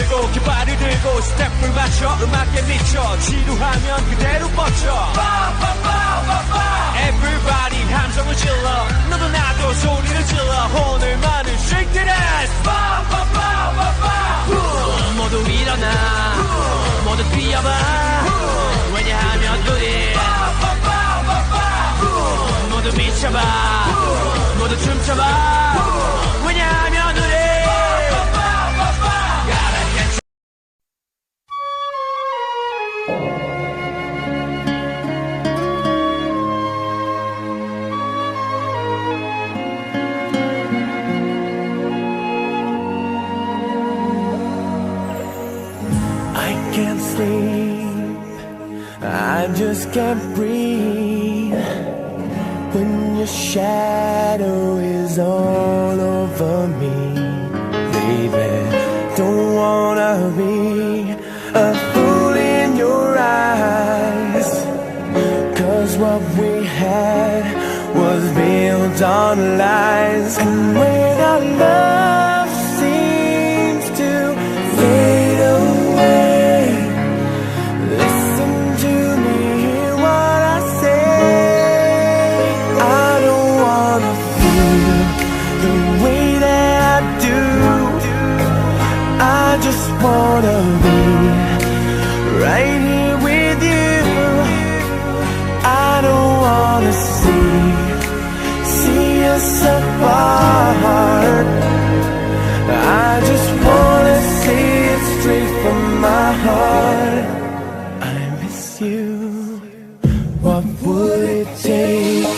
들고 깃발을 들고 스텝을 맞춰 음악에 미쳐 지루하면 그대로 뻗쳐 Everybody 함성을 질러 너도 나도 소리를 질러 오늘만은 shake that ass 모두 일어나 모두 뛰어봐 왜냐하면 우리 모두 미쳐봐 모두 춤춰봐 왜냐하면 우리 Can't sleep, I just can't breathe when your shadow is all over me. Baby, don't wanna be a fool in your eyes, 'cause what we had was built on lies. And when our love seems to fade away, wanna be right here with you. I don't wanna see us apart. I just wanna say it straight from my heart. I miss you. What would it take